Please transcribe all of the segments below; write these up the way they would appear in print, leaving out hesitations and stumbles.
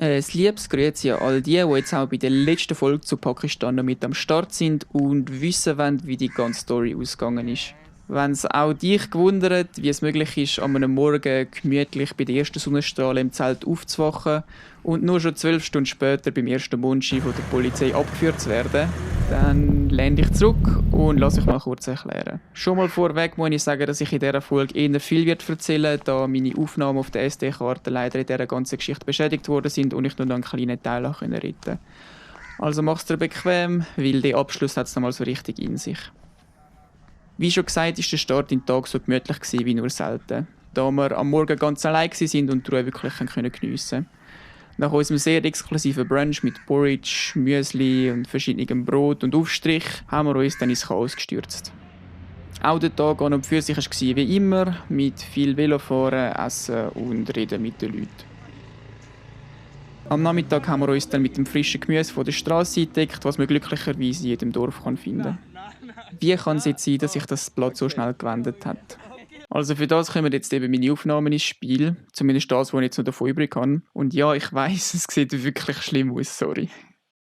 Ein liebes Grüezi an all die jetzt auch bei der letzten Folge zu Pakistan noch mit am Start sind und wissen wollen, wie die ganze Story ausgegangen ist. Wenn es auch dich gewundert, wie es möglich ist, an einem Morgen gemütlich bei den ersten Sonnenstrahlen im Zelt aufzuwachen und nur schon 12 Stunden später beim ersten Mondschein von der Polizei abgeführt zu werden, dann lehn dich zurück und lass mich mal kurz erklären. Schon mal vorweg muss ich sagen, dass ich in dieser Folge eher viel erzählen werde, da meine Aufnahmen auf der SD-Karte leider in dieser ganzen Geschichte beschädigt worden sind und ich nur noch einen kleinen Teil retten konnte. Also mach's dir bequem, weil der Abschluss hat es nochmal so richtig in sich. Wie schon gesagt, war der Start in den Tag so gemütlich wie nur selten, da wir am Morgen ganz allein waren und die Ruhe wirklich geniessen konnten. Nach unserem sehr exklusiven Brunch mit Porridge, Müsli und verschiedenem Brot und Aufstrich haben wir uns dann ins Chaos gestürzt. Auch der Tag an und für sich war wie immer, mit viel Velofahren, Essen und Reden mit den Leuten. Am Nachmittag haben wir uns dann mit dem frischen Gemüse von der Straße entdeckt, was man glücklicherweise in jedem Dorf finden kann. Wie kann es jetzt sein, dass sich das Blatt so schnell gewendet hat? Also für das kommen jetzt eben meine Aufnahmen ins Spiel, zumindest das, was ich jetzt noch davon übrig habe. Und ja, ich weiss, es sieht wirklich schlimm aus, sorry.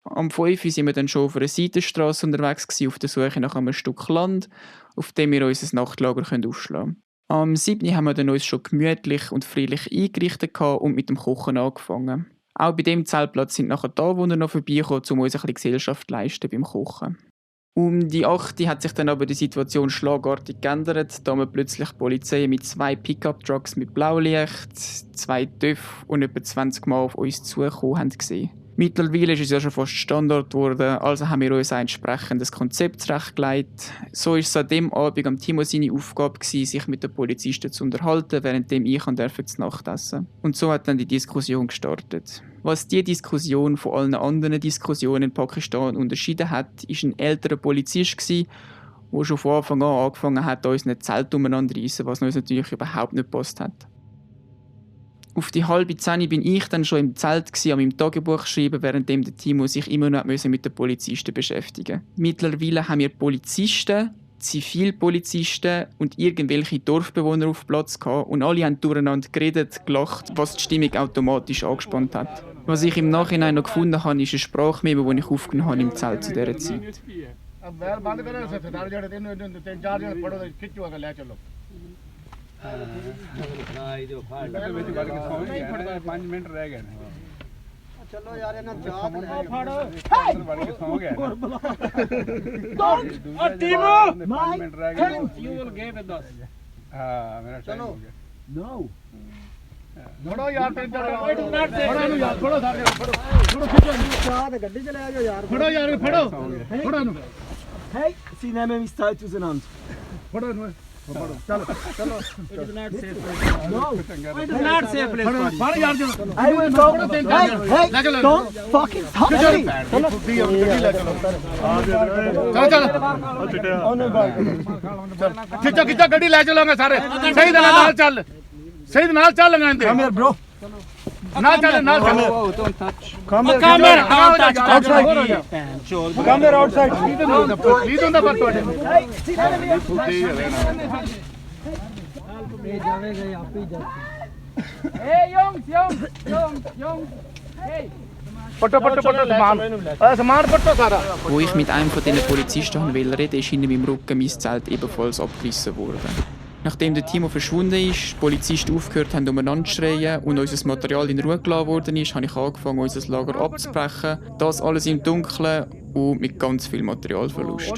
Am 5 Uhr sind wir dann schon auf einer Seitenstrasse unterwegs gewesen, auf der Suche nach einem Stück Land, auf dem wir unser Nachtlager aufschlagen können. Am 7. haben wir dann uns schon gemütlich und friedlich eingerichtet und mit dem Kochen angefangen. Auch bei dem Zeltplatz sind nachher da, wo wir noch vorbeikommen, um uns ein bisschen Gesellschaft zu leisten beim Kochen. Um die 8 Uhr hat sich dann aber die Situation schlagartig geändert, da wir plötzlich die Polizei mit 2 Pickup-Trucks mit Blaulicht, 2 TÜV und etwa 20 Mal auf uns zugekommen haben gesehen. Mittlerweile ist es ja schon fast Standard geworden, also haben wir uns ein entsprechendes Konzept zurechtgelegt. So war es an dem Abend am Timo seine Aufgabe gewesen, sich mit den Polizisten zu unterhalten, während ich zu Nacht essen. Und so hat dann die Diskussion gestartet. Was diese Diskussion von allen anderen Diskussionen in Pakistan unterschieden hat, ist ein älterer Polizist, der schon von Anfang an angefangen hat, uns ein Zelt umeinander zu reissen, was uns natürlich überhaupt nicht gepasst hat. Auf die 9:30 bin ich dann schon im Zelt an meinem Tagebuch schreiben, während der Timo sich immer noch mit den Polizisten beschäftigen musste. Mittlerweile haben wir Polizisten, Zivilpolizisten und irgendwelche Dorfbewohner auf Platz gehabt und alle haben durcheinander geredet, gelacht, was die Stimmung automatisch angespannt hat. Was ich im Nachhinein noch gefunden habe, ist eine Sprachmemo, die ich aufgenommen habe im Zelt zu dieser Zeit. चलो यार ये ना जात you will give with us मेरा टाइम हो गया no छोड़ो यार छोड़ो यार छोड़ो छोड़ो चाह गड्डी चले आ जाओ यार छोड़ो यार छोड़ो छोड़ो hey sie nehmen mich Zeit auseinander छोड़ो चलो चलो it is not safe no it is not safe place मारो यार चलो I will go hey don't fucking touch me चलो चलो खिचा गड्डी ले चलोगे सारे सही नाल चल सही नाल चलेंगे इनते come here bro नाल चल don't touch come here outside come here outside please on the part today hey young hey पट्टो सामान पट्टो सारा Wo ich mit einem von diesen Polizisten reden wollte, ist hinter meinem Rücken mein Zelt ebenfalls abgerissen worden. Nachdem der Timo verschwunden ist, die Polizisten aufgehört haben, umeinander zu schreien und unser Material in Ruhe gelassen worden ist, habe ich angefangen, unser Lager abzubrechen. Das alles im Dunkeln und mit ganz viel Materialverlust.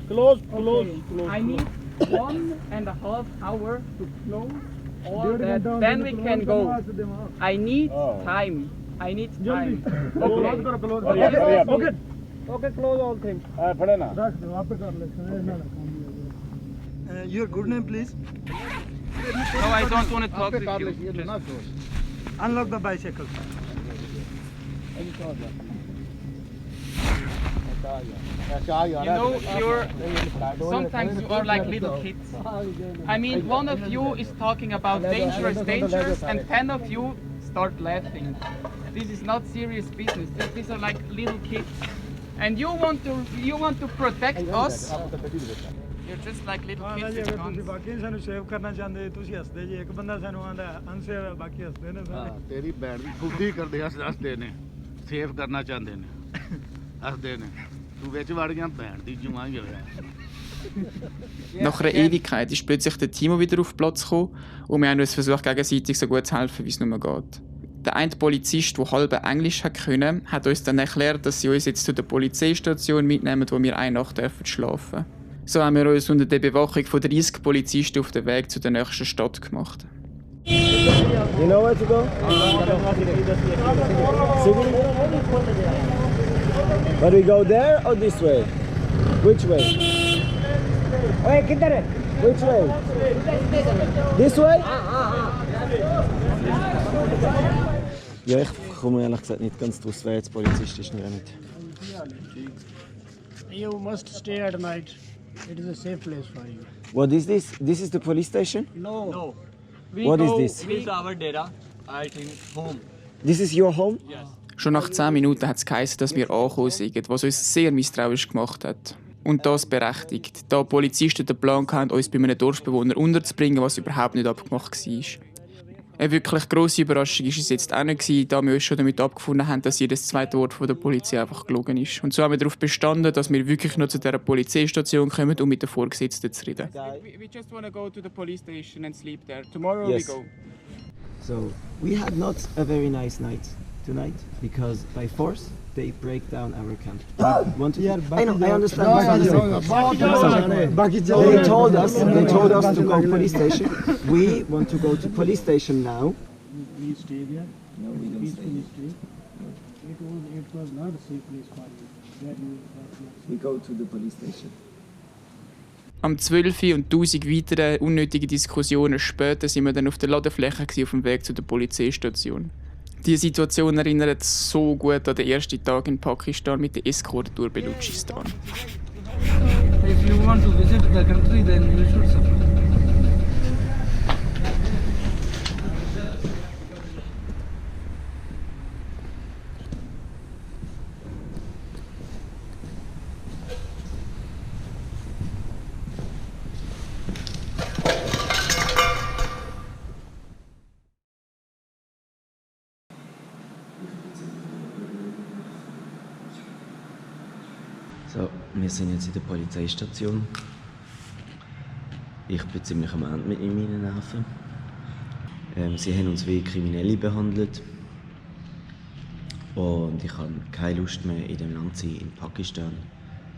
Close. I need 1.5 hours to close all that. Then we can go. I need time. Okay, close all things. Your good name, please. No, I don't want to talk with you. Just unlock the bicycle. You know, sometimes you are like little kids. I mean, one of you is talking about dangerous, and 10 of you start laughing. This is not serious business. These are like little kids, and you want to protect us. You're just like little ਹਾਂ kids ਜੀ with ਅਗਰ ਤੁਸੀਂ guns. ਬਾਕੀ ਸਾਨੂੰ ਸੇਵ ਕਰਨਾ ਚਾਹੁੰਦੇ ਤੁਸੀਂ ਹੱਸਦੇ ਜੀ ਇੱਕ ਬੰਦਾ ਸਾਨੂੰ ਆਂਦਾ ਅਨਸੇਵ ਹੈ ਬਾਕੀ ਹੱਸਦੇ ਨੇ ਸਾਰੇ ਤੇਰੀ ਭੈਣ ਦੀ ਖੁੱਦੀ ਕਰਦੇ ਹੱਸਦੇ ਨੇ ਸੇਵ ਕਰਨਾ ਚਾਹੁੰਦੇ ਨੇ ਹੱਸਦੇ ਨੇ ਤੂੰ ਵਿੱਚ ਵੜ ਗਿਆ ਭੈਣ ਦੀ ਜੁਆਂ ਹੀ ਹੋਇਆ Nach einer Ewigkeit ist plötzlich der Timo wieder auf den Platz gekommen und wir haben uns versucht, gegenseitig so gut zu helfen, wie es nur geht. Der eine Polizist, der halb Englisch konnte, hat uns dann erklärt, dass sie uns jetzt zu der Polizeistation mitnehmen, wo wir eine Nacht schlafen dürfen. So haben wir uns unter der Bewachung von 30 Polizisten auf den Weg zu der nächsten Stadt gemacht. You know where to go? City? But we go there or this way? Which way? Which way? This way? Ja, ich komme ehrlich gesagt nicht ganz draus, wer jetzt Polizist ist. Nicht. You must stay at night. It is a safe place for you. What is this? This is the police station? No. What is this? This is our data. I think home. This is your home? Yes. Schon nach 10 Minuten hat es geheißen, dass wir angekommen sind, was uns sehr misstrauisch gemacht hat. Und das berechtigt, da die Polizisten den Plan hatten, uns bei einem Dorfbewohner unterzubringen, was überhaupt nicht abgemacht war. Eine wirklich grosse Überraschung war es jetzt auch nicht, da wir uns schon damit abgefunden haben, dass jedes zweite Wort von der Polizei einfach gelogen ist. Und so haben wir darauf bestanden, dass wir wirklich noch zu dieser Polizeistation kommen, um mit den Vorgesetzten zu reden. We just want to go to the police station and sleep there. Tomorrow Yes. we go. So, we had not a very nice night tonight because by force they break down our camp. Want to I know, I understand what you're saying. They told us to go police station. We want to go to police station now. We stay there. No, we don't stay. It was not a safe place for you. We go to the police station. Am 12. und 1000 weitere unnötige Diskussionen später sind wir dann auf der Ladefläche auf dem Weg zu der Polizeistation. Diese Situation erinnert so gut an den ersten Tag in Pakistan mit der Escort durch Belutschistan. If you want to visit the country, then you should suffer. So, wir sind jetzt in der Polizeistation. Ich bin ziemlich am Ende mit meinen Nerven. Sie haben uns wie Kriminelle behandelt. Und ich habe keine Lust mehr in dem Land zu sein, in Pakistan.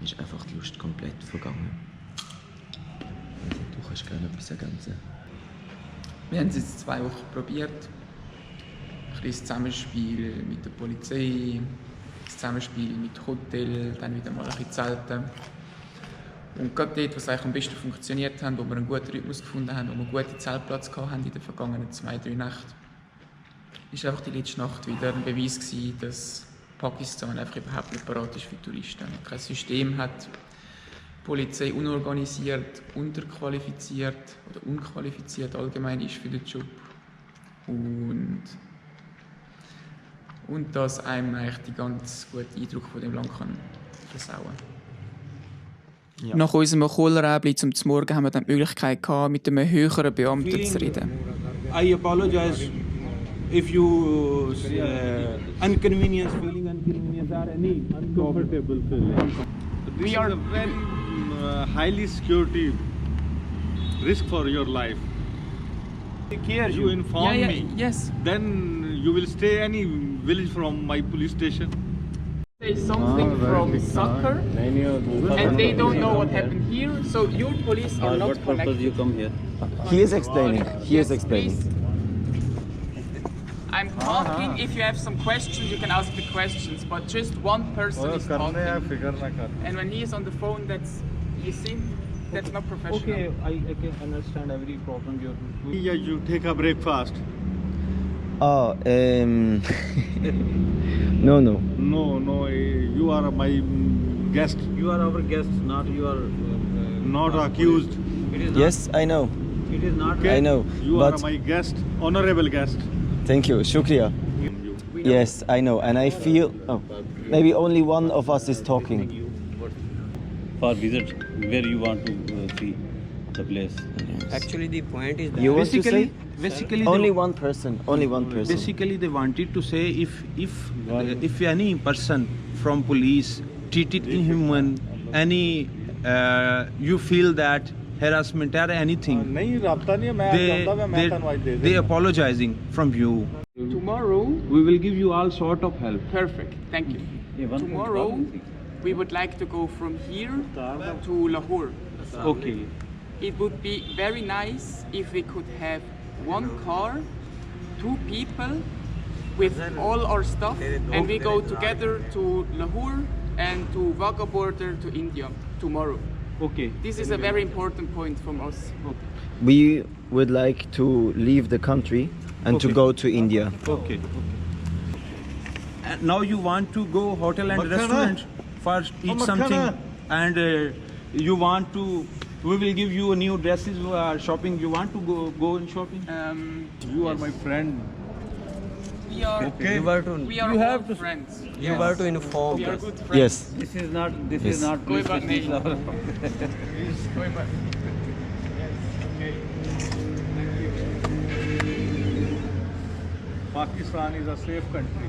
Mir ist einfach die Lust komplett vergangen. Also, du kannst gerne etwas ergänzen. Wir haben es jetzt 2 Wochen probiert. Ein bisschen Zusammenspiel mit der Polizei, das Zusammenspiel mit Hotel, dann wieder mal ein bisschen Zelten. Und gerade dort, wo es eigentlich am besten funktioniert hat, wo wir einen guten Rhythmus gefunden haben, wo wir einen guten Zeltplatz hatten in den vergangenen 2-3 Nächten, war einfach die letzte Nacht wieder ein Beweis gewesen, dass Pakistan einfach überhaupt nicht bereit ist für Touristen. Kein System hat, die Polizei unorganisiert, unterqualifiziert oder unqualifiziert allgemein ist für den Job. Und dass einem eigentlich die ganz gute Eindruck von dem Land kann versauen. Ja. Nach unserem Kohleräbli zum Morgen haben wir dann die Möglichkeit gehabt, mit einem höheren Beamten zu reden. I apologize if you inconvenience or any uncomfortable feeling. We are a very highly security risk for your life. You inform me. Yes. Then you will stay any village from my police station. Say something from soccer, and they don't know what happened here. So your police are not connected. you come here? He is explaining. Yes, please. I'm talking. If you have some questions, you can ask the questions. But just one person is talking. And when he is on the phone, that's, you see, that's not professional. Okay, I can understand every problem you're doing. Yeah, you take a breakfast. Oh, no. No, you are my guest, You are our guest, not you are not accused. It is Yes, I know. Not, it is not. Okay? I know, You but- are my guest, honorable guest. Thank you, Shukriya. Yes, I know, and I feel maybe only one of us is talking. for visit where you want to see the place. Actually, the point is that You want to say? Basically, Only one person. Only one person. basically they wanted to say if any person from police treated inhuman, any you feel that harassment or anything, ਨਹੀਂ ਰਾਬਤਾ ਨਹੀਂ ਮੈਂ ਜਾਂਦਾ ਮੈਂ ਤੁਹਾਨੂੰ ਅੱਜ ਦੇ they apologizing from you. Tomorrow, We will give you all sort of help. perfect, thank you. Tomorrow, we would like to go from here to Lahore. Okay. It would be very nice if we could have one car, 2 people with all our stuff, and we go together to Lahore and to Wagah border to India tomorrow. Okay. This is a very important point from us. We would like to leave the country and to Okay. go to India. Okay. And now you want to go hotel and Makhana. restaurant for eat Makhana. something, and you want to. We will give you a new dresses. Shopping. You want to go in shopping? You are my friend. We are Okay. you were to we are you all have to friends. you were to inform We are us. good friends. Yes. This is not. This Yes. is not. Go police back, station. Go back. Pakistan is a safe country.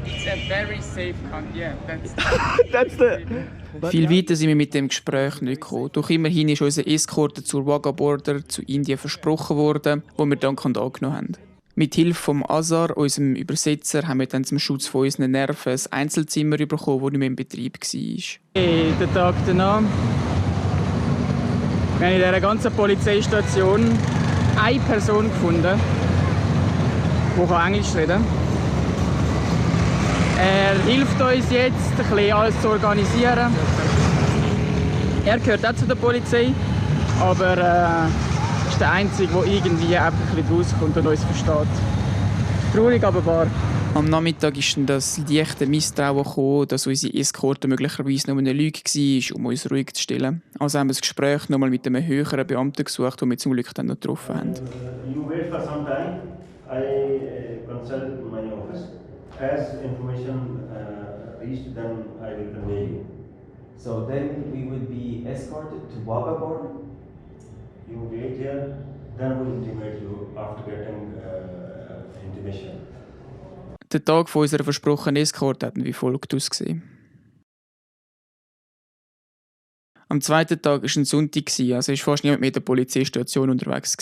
It's a very safe country. Yeah, That's the. Viel weiter sind wir mit dem Gespräch nicht gekommen. Doch immerhin ist unser Eskorte zur Wagah Border zu Indien versprochen worden, wo wir dankend angenommen haben. Mit Hilfe von Azar, unserem Übersetzer, haben wir dann zum Schutz von unseren Nerven ein Einzelzimmer bekommen, das nicht mehr in Betrieb war. Den Tag danach. Wir haben in dieser ganzen Polizeistation eine Person gefunden, die Englisch reden kann. Er hilft uns jetzt, ein bisschen alles zu organisieren. Er gehört auch zu der Polizei, aber ist der Einzige, der irgendwie einfach ein bisschen rauskommt und uns versteht. Traurig, aber wahr. Am Nachmittag ist dann das leichte Misstrauen gekommen, dass unsere Eskorte möglicherweise nur eine Lüge war, um uns ruhig zu stellen. Also haben wir das Gespräch nochmal mit einem höheren Beamten gesucht, den wir zum Glück dann noch getroffen haben. You wait for some time. I consult my office. As information reached, then I will convey you. So then we would be escorted to Wagah border. You wait here, then we will intimate you after getting intimation. Der Tag von unserer versprochenen Eskorte hat wie folgt ausgesehen. Am zweiten Tag war ein Sonntag, also war fast niemand mehr in der Polizeistation unterwegs.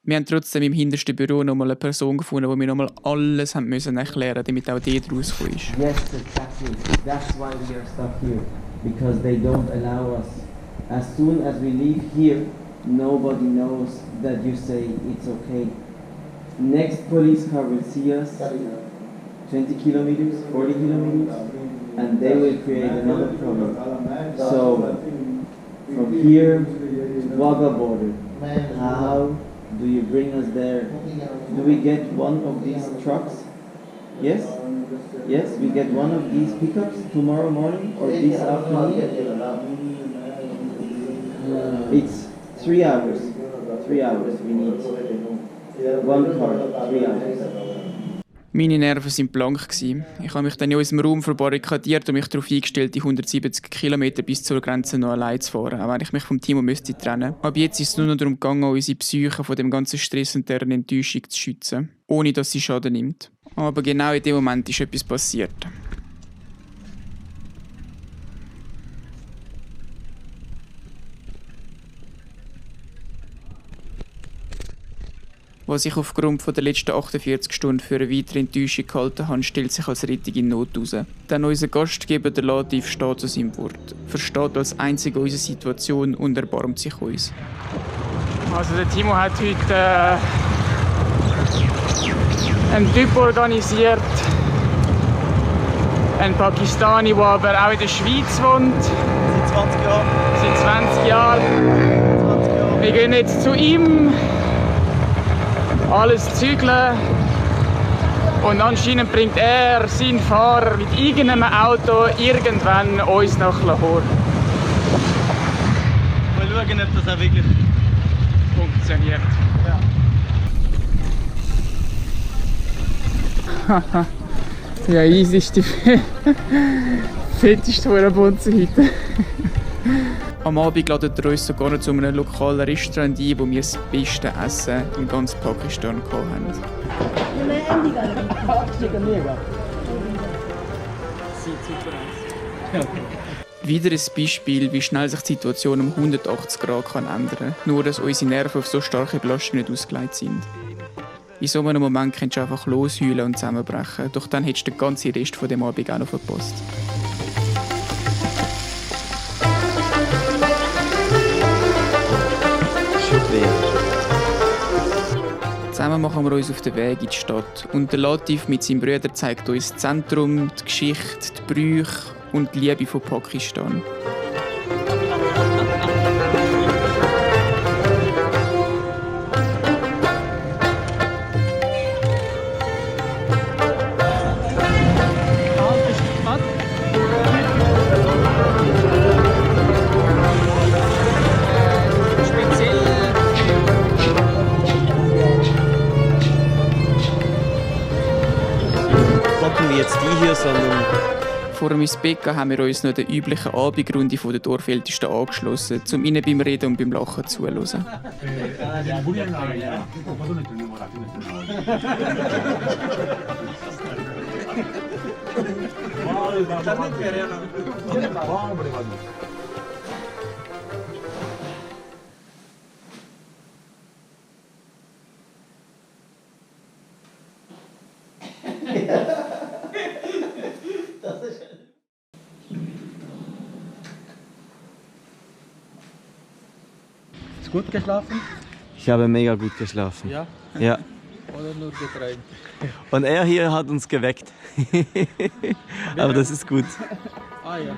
Wir haben trotzdem im hintersten Büro noch mal eine Person gefunden, wo wir noch mal alles haben müssen erklären, damit auch dort rausgekommen ist. Yes, exactly. That's why we are stuck here. Because they don't allow us. As soon as we leave here, nobody knows that you say it's okay. Next police car will see us 20 kilometers, 40 kilometers, and they will create another problem. So, from here to Wagah border, how do you bring us there? Do we get one of these trucks? Yes? Yes, we get one of these pickups tomorrow morning or this afternoon? It's 3 hours. 3 hours we need. One car, 3 hours. Meine Nerven waren blank. Ich habe mich dann in unserem Raum verbarrikadiert und mich darauf eingestellt, die 170 Kilometer bis zur Grenze noch allein zu fahren, auch wenn ich mich vom Timo müsste trennen. Aber jetzt ist es nur noch darum gegangen, unsere Psyche von dem ganzen Stress und deren Enttäuschung zu schützen, ohne dass sie Schaden nimmt. Aber genau in dem Moment ist etwas passiert. Was ich aufgrund der letzten 48 Stunden für eine weitere Enttäuschung gehalten habe, stellt sich als Rettung in Not heraus. Denn unser Gastgeber, der Latif, steht zu seinem Wort. Versteht als einziger unsere Situation und erbarmt sich uns. Also der Timo hat heute einen Typ organisiert, einen Pakistani, der aber auch in der Schweiz wohnt. Seit 20 Jahren. Seit 20 Jahren. Wir gehen jetzt zu ihm, alles zügeln und anscheinend bringt er, sein Fahrer, mit irgendeinem Auto irgendwann uns nach Lahore. Mal schauen, ob das auch wirklich Funktioniert. Ja. Ja, easy ist die fetteste Bonze heute. Am Abend laden wir uns sogar noch zu einem lokalen Restaurant ein, wo wir das beste Essen in ganz Pakistan hatten. Wieder ein Beispiel, wie schnell sich die Situation um 180 Grad ändern kann, nur dass unsere Nerven auf so starke Belastung nicht ausgelegt sind. In so einem Moment kannst du einfach losheulen und zusammenbrechen, doch dann hättest du den ganzen Rest von dem Abend auch noch verpasst. Zusammen machen wir uns auf den Weg in die Stadt und der Latif mit seinem Bruder zeigt uns das Zentrum, die Geschichte, die Brüche und die Liebe von Pakistan. Jetzt die hier, sondern Vor dem ins Bett gehen haben wir uns noch der üblichen Abendrunde der Dorfältesten angeschlossen, um ihnen beim Reden und beim Lachen zuzuhören. Gut geschlafen? Ich habe mega gut geschlafen. Ja? Ja. Oder nur geträumt? Und er hier hat uns geweckt. Aber das ist gut. Ah ja.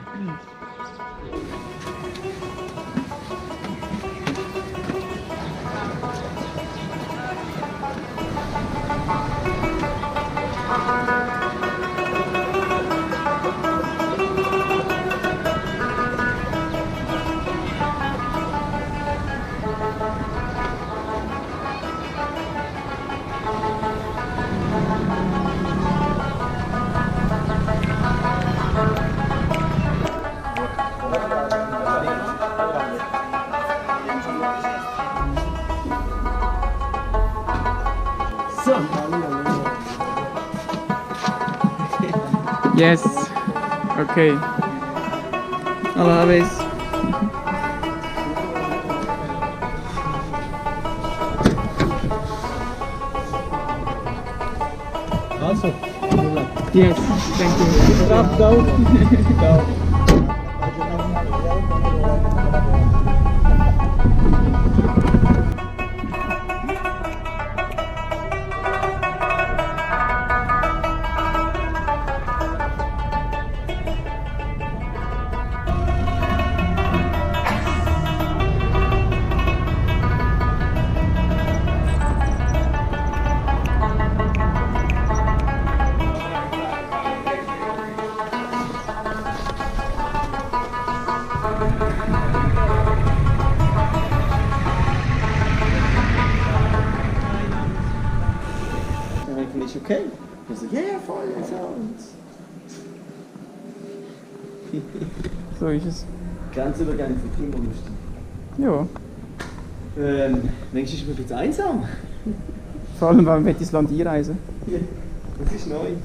Yes. Okay. Allah Hafiz. Also, Yes. Thank you. drop down. Down. Ist okay? Ich so, ja, voll. So ist es. Grenzübergang für Kinder lustig. Ja. Denkst du, ist mir ein bisschen einsam? Vor allem, wenn wir ins Land einreisen. Ja, das ist neu.